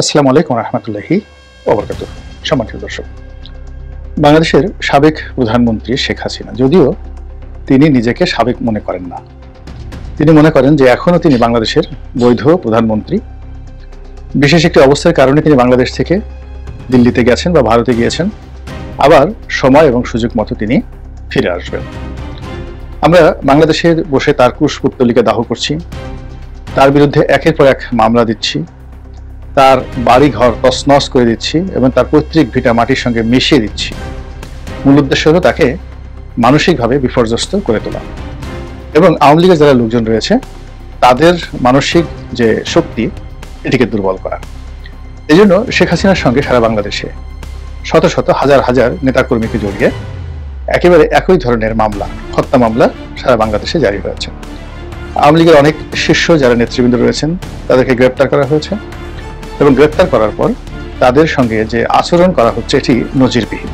আসসালামু আলাইকুম রহমতুল্লাহি ওবরকাতুহ। সম্মানিত দর্শক, বাংলাদেশের সাবেক প্রধানমন্ত্রী শেখ হাসিনা যদিও তিনি নিজেকে সাবেক মনে করেন না, তিনি মনে করেন যে এখনও তিনি বাংলাদেশের বৈধ প্রধানমন্ত্রী। বিশেষ একটি অবস্থার কারণে তিনি বাংলাদেশ থেকে দিল্লিতে গেছেন বা ভারতে গিয়েছেন, আবার সময় এবং সুযোগ মতো তিনি ফিরে আসবেন। আমরা বাংলাদেশে বসে তার কুশপুত্তলিকা দাহ করছি, তার বিরুদ্ধে একের পর এক মামলা দিচ্ছি, তার বাড়ি ঘর তছনছ করে দিচ্ছি এবং তার পৈতৃক ভিটা মাটির সঙ্গে মিশিয়ে দিচ্ছি। মূল উদ্দেশ্য হলো তাকে মানসিকভাবে বিপর্যস্ত করে তোলা এবং আওয়ামী লীগের যারা লোকজন রয়েছে তাদের মানসিক যে শক্তি এটিকে দুর্বল করা। এই জন্য শেখ হাসিনার সঙ্গে সারা বাংলাদেশে শত শত হাজার হাজার নেতাকর্মীকে জড়িয়ে একেবারে একই ধরনের মামলা, হত্যা মামলা সারা বাংলাদেশে জারি হয়েছে। আওয়ামী লীগের অনেক শীর্ষ যারা নেতৃবৃন্দ রয়েছেন তাদেরকে গ্রেপ্তার করা হয়েছে এবং গ্রেপ্তার করার পর তাদের সঙ্গে যে আচরণ করা হচ্ছে এটি নজিরবিহীন।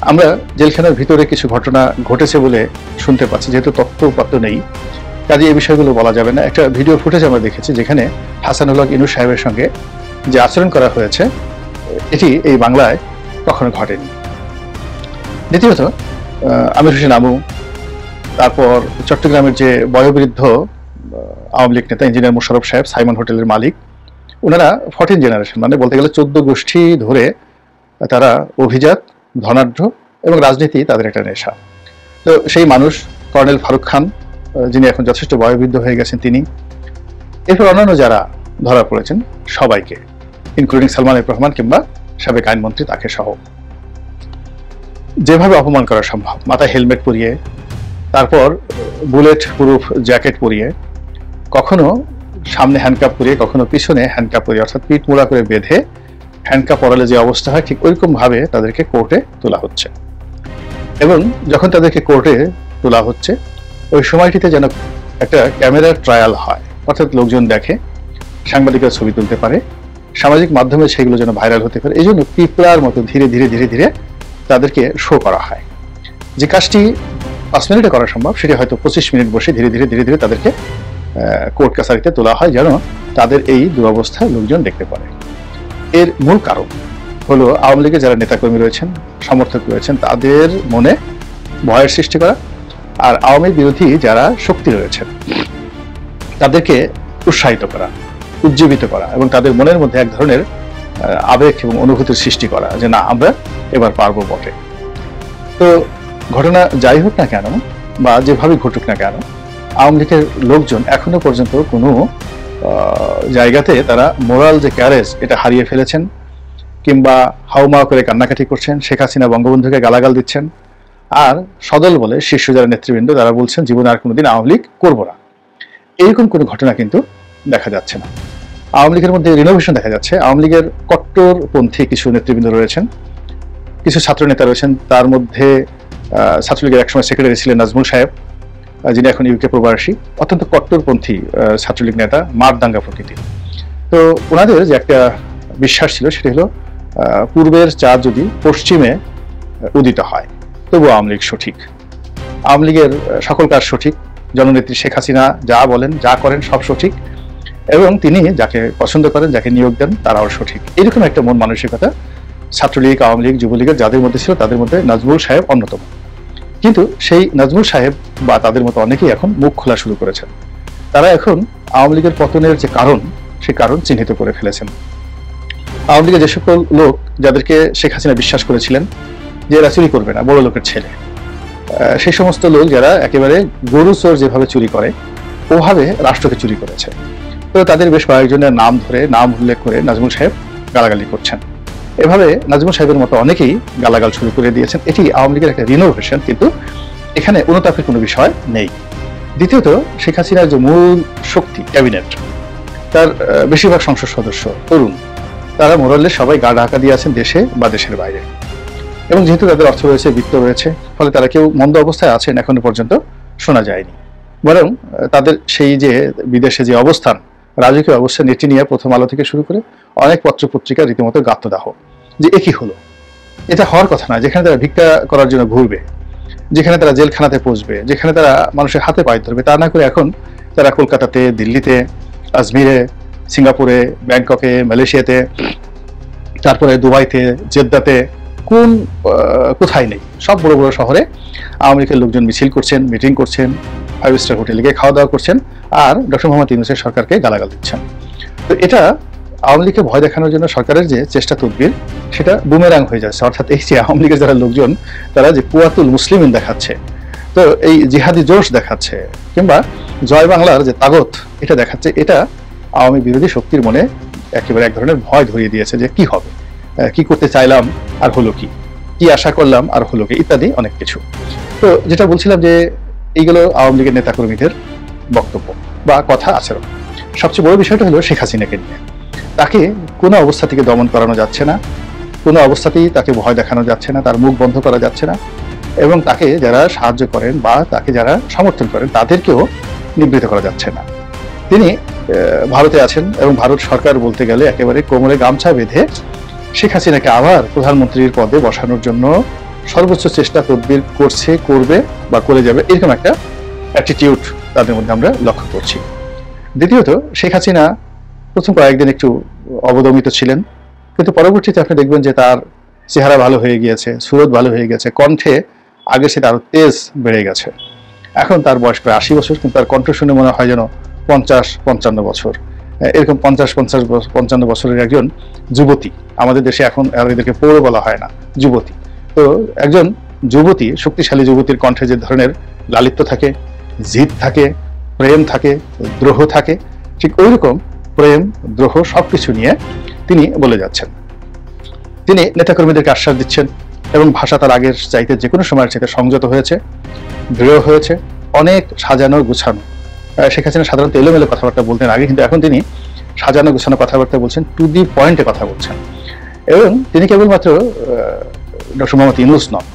আমরা জেলখানার ভিতরে কিছু ঘটনা ঘটেছে বলে শুনতে পাচ্ছি, যেহেতু তথ্য উপাত্ত নেই কাজে এই বিষয়গুলো বলা যাবে না। একটা ভিডিও ফুটেজ আমরা দেখেছি যেখানে হাসানুল হক ইনু সাহেবের সঙ্গে যে আচরণ করা হয়েছে এটি এই বাংলায় কখনো ঘটেনি। দ্বিতীয়ত আমির হোসেন আমু, তারপর চট্টগ্রামের যে বয়োবৃদ্ধ আওয়ামী লীগ নেতা ইঞ্জিনিয়ার মোশাররফ সাহেব, সাইমন হোটেলের মালিক, ওনারা 14 জেনারেশন, মানে বলতে গেলে 14 গোষ্ঠী ধরে তারা অভিজাত, ধনাঢ্য এবং রাজনীতি তাদের একটা নেশা। তো সেই মানুষ কর্নেল ফারুক খান, যিনি এখন যথেষ্ট বয়োবৃদ্ধ হয়ে গেছেন, তিনি, এরপর অন্যান্য যারা ধরা পড়েছেন সবাইকে, ইনক্লুডিং সালমান এফ রহমান কিংবা সাবেক আইনমন্ত্রী তাকে সহ যেভাবে অপমান করা সম্ভব, মাথায় হেলমেট পরিয়ে, তারপর বুলেট প্রুফ জ্যাকেট পরিয়ে, কখনো সামনে হ্যান্ডকাপ পরিয়ে, কখনো পিছনে হ্যান্ডকাপ পরিয়ে, অর্থাৎ পিঠ মোড়া করে বেঁধে হ্যান্ডকাপ পরালে যে অবস্থা হয় ঠিক ওইরকম ভাবে তাদেরকে কোর্টে তোলা হচ্ছে। এবং যখন তাদেরকে কোর্টে তোলা হচ্ছে ওই সময়টিতে যেন একটা ক্যামেরার ট্রায়াল হয়, অর্থাৎ লোকজন দেখে, সাংবাদিকরা ছবি তুলতে পারে, সামাজিক মাধ্যমে সেগুলো যেন ভাইরাল হতে পারে। এই জন্য পিঁপড়ার মতো ধীরে ধীরে ধীরে ধীরে তাদেরকে শো করা হয়। যে কাজটি 5 মিনিটে করা সম্ভব সেটি হয়তো 25 মিনিট বসে ধীরে ধীরে ধীরে ধীরে তাদেরকে কোর্ট কাছারিতে তোলা হয় যেন তাদের এই দুরবস্থা লোকজন দেখতে পারে। এর মূল কারণ হলো আওয়ামী লীগের যারা নেতাকর্মী রয়েছেন, সমর্থক রয়েছেন, তাদের মনে ভয়ের সৃষ্টি করা, আর আওয়ামী বিরোধী যারা শক্তি রয়েছেন তাদেরকে উৎসাহিত করা, উজ্জীবিত করা এবং তাদের মনের মধ্যে এক ধরনের আবেগ এবং অনুভূতির সৃষ্টি করা যে না, আমরা এবার পারবো বটে। তো ঘটনা যাই হোক না কেন বা যেভাবে ঘটুক না কেন, আওয়ামী লীগের লোকজন এখনো পর্যন্ত কোনো জায়গাতে তারা মোরাল যে ক্যারেজ এটা হারিয়ে ফেলেছেন, কিংবা হাউমাউ করে কান্নাকাটি করছেন, শেখ হাসিনা বঙ্গবন্ধুকে গালাগাল দিচ্ছেন, আর সদল বলে শীর্ষ যারা নেতৃবৃন্দ তারা বলছেন জীবনে আর কোনোদিন আওয়ামী লীগ করবো না। এইরকম কোনো ঘটনা কিন্তু দেখা যাচ্ছে না। আওয়ামী লীগের মধ্যে রিনোভেশন দেখা যাচ্ছে। আওয়ামী লীগের কট্টরপন্থী কিছু নেতৃবৃন্দ রয়েছেন, কিছু ছাত্র নেতা রয়েছেন, তার মধ্যে ছাত্রলীগের একসময় সেক্রেটারি ছিলেন নাজমুল সাহেব, যিনি এখন ইউকে প্রবাসী, অত্যন্ত কট্টরপন্থী ছাত্রলীগ নেতা, মারদাঙ্গা প্রকৃতির। তো ওনাদের যে একটা বিশ্বাস ছিল সেটি হলো পূর্বের চাঁদ যদি পশ্চিমে উদিত হয় তবু আওয়ামী লীগ সঠিক, আওয়ামী লীগের সকল কাজ সঠিক, জননেত্রী শেখ হাসিনা যা বলেন যা করেন সব সঠিক এবং তিনি যাকে পছন্দ করেন, যাকে নিয়োগ দেন তারাও সঠিক। এরকম একটা মন মানসিকতা ছাত্রলীগ, আওয়ামী লীগ, যুবলীগের যাদের মধ্যে ছিল তাদের মধ্যে নাজমুল সাহেব অন্যতম। কিন্তু সেই নাজমুল সাহেব বা তাদের মতো অনেকেই এখন মুখ খোলা শুরু করেছেন। তারা এখন আওয়ামী লীগের পতনের যে কারণ সেই কারণ চিহ্নিত করে ফেলেছেন। আওয়ামী লীগের যে সকল লোক যাদেরকে শেখ হাসিনা বিশ্বাস করেছিলেন যে এরা চুরি করবে না, বড় লোকের ছেলে, সেই সমস্ত লোক যারা একেবারে গরু চোর যেভাবে চুরি করে ওভাবে রাষ্ট্রকে চুরি করেছে, তো তাদের বেশ কয়েকজনের নাম ধরে নাম উল্লেখ করে নাজমুল সাহেব গালাগালি করছেন। এভাবে নাজমুল সাহেবের মতো অনেকেই গালাগাল শুরু করে দিয়েছেন। এটি আওয়ামী লীগের একটা রিনোভেশন, কিন্তু এখানে অনুতাপের কোনো বিষয় নেই। দ্বিতীয়ত, শেখ হাসিনার যে মূল শক্তি ক্যাবিনেট, তার বেশিরভাগ সংসদ সদস্য তরুণ, তারা মোরালে সবাই গা ঢাকা দিয়ে আছেন দেশে বা দেশের বাইরে, এবং যেহেতু তাদের অর্থ রয়েছে, বিত্ত রয়েছে, ফলে তারা কেউ মন্দ অবস্থায় আছেন এখনো পর্যন্ত শোনা যায়নি। বরং তাদের সেই যে বিদেশে যে অবস্থান, রাজকীয় অবস্থান, এটি নিয়ে প্রথম আলো থেকে শুরু করে অনেক পত্র পত্রিকা রীতিমতো গাত্রদাহ যে একই হলো। এটা হওয়ার কথা না। যেখানে তারা ভিক্ষা করার জন্য ঘুরবে, যেখানে তারা জেলখানাতে পৌঁছবে, যেখানে তারা মানুষের হাতে পায়ে ধরবে, তা না করে এখন তারা কলকাতাতে, দিল্লিতে, আজমিরে, সিঙ্গাপুরে, ব্যাংককে, মালয়েশিয়াতে, তারপরে দুবাইতে, জেদ্দাতে, কোথায় নেই, সব বড় বড় শহরে আওয়ামী লীগের লোকজন মিছিল করছেন, মিটিং করছেন, 5 স্টার হোটেলে গিয়ে খাওয়া দাওয়া করছেন, আর ডক্টর মোহাম্মদ ইউনূসের সরকারকে গালাগাল দিচ্ছেন। তো এটা আওয়ামী লীগকে ভয় দেখানোর জন্য সরকারের যে চেষ্টা তদবির, সেটা বুমেরাং হয়ে যাচ্ছে। অর্থাৎ এই যে আওয়ামী লীগের যারা লোকজন, তারা যে কুয়াতুল মুসলিমিন দেখাচ্ছে, তো এই জিহাদি জোশ দেখাচ্ছে, কিংবা জয় বাংলার যে তাগত এটা দেখাচ্ছে, এটা আওয়ামী বিরোধী শক্তির মনে একেবারে এক ধরনের ভয় ধরিয়ে দিয়েছে যে কি হবে, কি করতে চাইলাম আর হলো কি, কি আশা করলাম আর হলো কি, ইত্যাদি অনেক কিছু। তো যেটা বলছিলাম যে এইগুলো আওয়ামী লীগের নেতাকর্মীদের বক্তব্য বা কথা আচরণ। সবচেয়ে বড় বিষয়টা হলো শেখ হাসিনাকে নিয়ে। তাকে কোনো অবস্থা থেকে দমন করানো যাচ্ছে না, কোনো অবস্থাতেই তাকে ভয় দেখানো যাচ্ছে না, তার মুখ বন্ধ করা যাচ্ছে না, এবং তাকে যারা সাহায্য করেন বা তাকে যারা সমর্থন করেন তাদেরকেও নিবৃত্ত করা যাচ্ছে না। তিনি ভারতে আছেন এবং ভারত সরকার বলতে গেলে একেবারে কোমরে গামছা বেঁধে শেখ হাসিনাকে আবার প্রধানমন্ত্রীর পদে বসানোর জন্য সর্বোচ্চ চেষ্টা তদবির করছে, করবে বা করে যাবে, এরকম একটা অ্যাটিটিউড তাদের মধ্যে আমরা লক্ষ্য করছি। দ্বিতীয়ত, শেখ হাসিনা প্রথম কয়েকদিন একটু অবদমিত ছিলেন, কিন্তু পরবর্তীতে আপনি দেখবেন যে তার চেহারা ভালো হয়ে গিয়েছে, সুরত ভালো হয়ে গেছে, কণ্ঠে আগের সেটা আরো তেজ বেড়ে গেছে। এখন তার বয়স প্রায় 80 বছর, কিন্তু তার কণ্ঠ শুনে মনে হয় যেন 50-55 বছর। এরকম 50-55 বছরের একজন যুবতী, আমাদের দেশে এখন এদেরকে পৌর বলা হয় না, যুবতী। তো একজন যুবতী, শক্তিশালী যুবতীর কণ্ঠে যে ধরনের লালিত্য থাকে, জিদ থাকে, প্রেম থাকে, দ্রোহ থাকে, ঠিক ওই রকম প্রেম, দ্রোহ সবকিছু নিয়ে তিনি বলে যাচ্ছেন। তিনি নেতাকর্মীদেরকে আশ্বাস দিচ্ছেন এবং ভাষা তার আগের চাইতে যে কোনো সময়ের চাইতে সংযত হয়েছে, দৃঢ় হয়েছে, অনেক সাজানো গুছানো। শেখ হাসিনা সাধারণত এলোমেলো কথাবার্তা বলতেন আগে, কিন্তু এখন তিনি সাজানো গুছানো কথাবার্তা বলছেন, টু দি পয়েন্টে কথা বলছেন। এবং তিনি কেবলমাত্র ডক্টর মোহাম্মদ ইউনূস নন,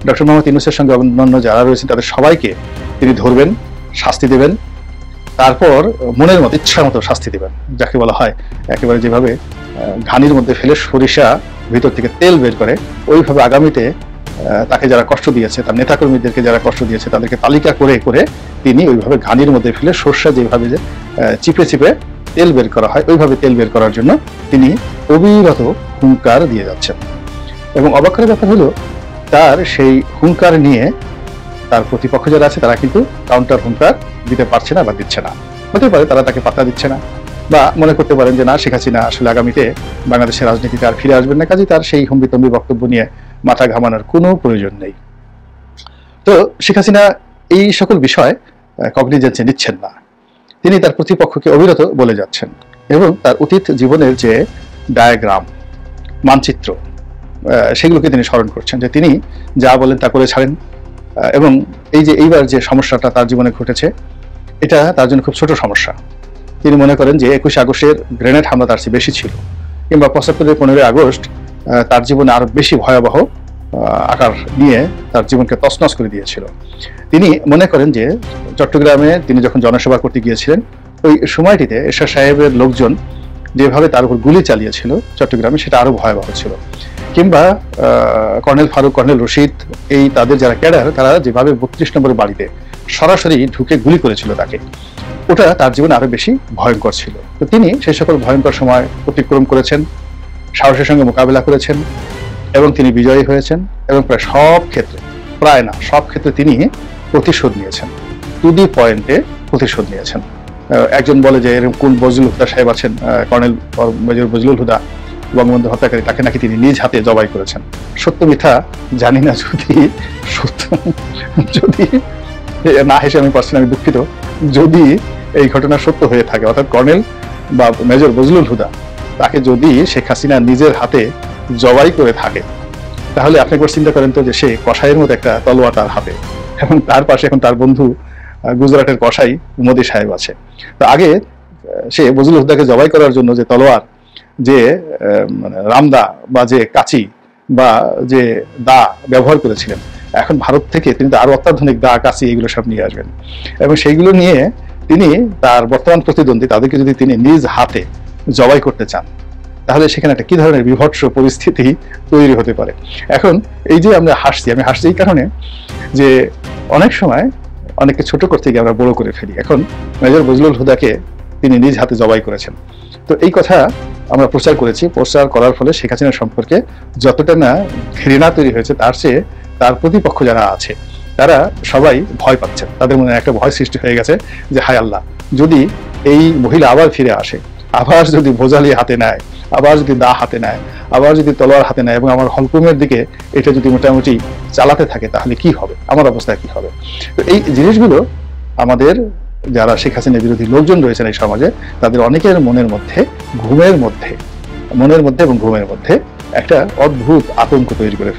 ডক্টর মোহাম্মদ ইউনূসের সঙ্গে অন্যান্য যারা রয়েছেন তাদের সবাইকে তিনি ধরবেন, শাস্তি দেবেন, তারপর মনের মতো ইচ্ছা মতো শাস্তি দেবেন, যাকে বলা হয় একেবারে যেভাবে ঘানির মধ্যে ফেলে সরিষা ভিতর থেকে তেল বের করে, ওইভাবে আগামীতে তাকে যারা কষ্ট দিয়েছে, তার নেতাকর্মীদেরকে যারা কষ্ট দিয়েছে, তাদেরকে তালিকা করে করে তিনি ওইভাবে ঘানির মধ্যে ফেলে সরষা যেভাবে যে চিপে চিপে তেল বের করা হয়, ওইভাবে তেল বের করার জন্য তিনি অবিরত হুঙ্কার দিয়ে যাচ্ছেন। এবং অবাক করার ব্যাপার হলো, তার সেই হুঙ্কার নিয়ে তার প্রতিপক্ষ যারা আছে তারা কিন্তু কাউন্টার হুঙ্কার দিতে পারছে না বা দিচ্ছে না। হতে পারে তারা তাকে পাত্তা দিচ্ছে না, বা মনে করতে পারেন যে না, শেখ হাসিনা আসলে আগামীতে বাংলাদেশের রাজনীতিতে আর ফিরে আসবেন না, কাজেই তার সেই হম্বিতম্বি বক্তব্য নিয়ে মাথা ঘামানোর কোনো প্রয়োজন নেই। তো শেখ হাসিনা এই সকল বিষয় কগনিজেন্সে নিচ্ছেন না, তিনি তার প্রতিপক্ষকে অবিরত বলে যাচ্ছেন এবং তার অতীত জীবনের যে ডায়াগ্রাম, মানচিত্র, সেগুলোকে তিনি স্মরণ করছেন, যে তিনি যা বলেন তা করে ছাড়েন। এবং এই যে এইবার যে সমস্যাটা তার জীবনে ঘটেছে, এটা তার জন্য খুব ছোট সমস্যা। তিনি মনে করেন যে 21 আগস্টের গ্রেনেড হামলা তার চেয়ে বেশি ছিল, কিংবা 75-এর 15 আগস্ট তার জীবনে আরো বেশি ভয়াবহ আকার নিয়ে তার জীবনকে তছনছ করে দিয়েছিল। তিনি মনে করেন যে চট্টগ্রামে তিনি যখন জনসভা করতে গিয়েছিলেন, ওই সময়টিতে এরশাদ সাহেবের লোকজন যেভাবে তার উপর গুলি চালিয়েছিল চট্টগ্রামে, সেটা আরো ভয়াবহ ছিল। কিংবা কর্নেল ফারুক, কর্নেল রশিদ, এই তাদের যারা ক্যাডার, তারা যেভাবে 32 নম্বর বাড়িতে সরাসরি ঢুকে গুলি করেছিল তাকে, ওটা তার জীবনে আরো বেশি ভয়ঙ্কর ছিল। তো তিনি সেই সকল ভয়ঙ্কর সময় অতিক্রম করেছেন, সাহসের সঙ্গে মোকাবিলা করেছেন এবং তিনি বিজয়ী হয়েছেন। এবং প্রায় সব ক্ষেত্রে, প্রায় না সব ক্ষেত্রে তিনি প্রতিশোধ নিয়েছেন, টু দি পয়েন্টে প্রতিশোধ নিয়েছেন। একজন বলে যে এরকম কোন বজলুল হুদা সাহেব আছেন, কর্নেল মেজর বজলুল হুদা, বঙ্গবন্ধু হত্যাকারী, তাকে নাকি তিনি নিজ হাতে জবাই করেছেন। সত্য মিথ্যা জানি না, যদি না হেসে আমি পার্সোনালি দুঃখিত, যদি এই ঘটনা সত্য হয়ে থাকে, অর্থাৎ কর্নেল বা মেজর বজলুল হুদা তাকে যদি শেখ হাসিনা নিজের হাতে জবাই করে থাকে, তাহলে আপনি একবার চিন্তা করেন তো যে সে কসাইয়ের মতো একটা তলোয়ার তার হাতে, এবং তার পাশে এখন তার বন্ধু গুজরাটের কসাই মোদি সাহেব আছে। তো আগে সে বজলুল হুদাকে জবাই করার জন্য যে তলোয়ার, যে রামদা বা যে কাঁচি বা যে দা ব্যবহার করেছিলেন, এখন ভারত থেকে তিনি আরো অত্যাধুনিক দা, কাঁচি এগুলো সব নিয়ে আসবেন, এবং সেইগুলো নিয়ে তিনি তার বর্তমান প্রতিদ্বন্দ্বী তাদেরকে যদি তিনি নিজ হাতে জবাই করতে চান, তাহলে সেখানে একটা কি ধরনের বিভৎস পরিস্থিতি তৈরি হতে পারে। এখন এই যে আমরা হাসছি, আমি হাসছি এই কারণে যে অনেক সময় অনেককে ছোট করতে গিয়ে আমরা বড় করে ফেলি। এখন মেজর বজলুল হুদাকে তিনি নিজ হাতে জবাই করেছেন, তো এই কথা আমরা প্রচার করেছি। প্রচার করার ফলে শেখ হাসিনা সম্পর্কে যতটা না ঘৃণা তৈরি হয়েছে, তার চেয়ে তার প্রতিপক্ষ যারা আছে তারা সবাই ভয় পাচ্ছেন। তাদের মনে একটা ভয় সৃষ্টি হয়ে গেছে যে হায় আল্লাহ, যদি এই মহিলা আবার ফিরে আসে, আবার যদি ভোজালি হাতে নেয়, আবার যদি দা হাতে নেয়, আবার যদি তলোয়ার হাতে নেয় এবং আমার হলকুমের দিকে এটা যদি মোটামুটি চালাতে থাকে, তাহলে কি হবে, আমার অবস্থা কি হবে। তো এই জিনিসগুলো আমাদের যারা শেখ হাসিনা বিরোধী লোকজন রয়েছেন এই সমাজে, তাদের অনেকের মনের মধ্যে এবং ঘুমের মধ্যে একটা অদ্ভুত আতঙ্ক তৈরি করে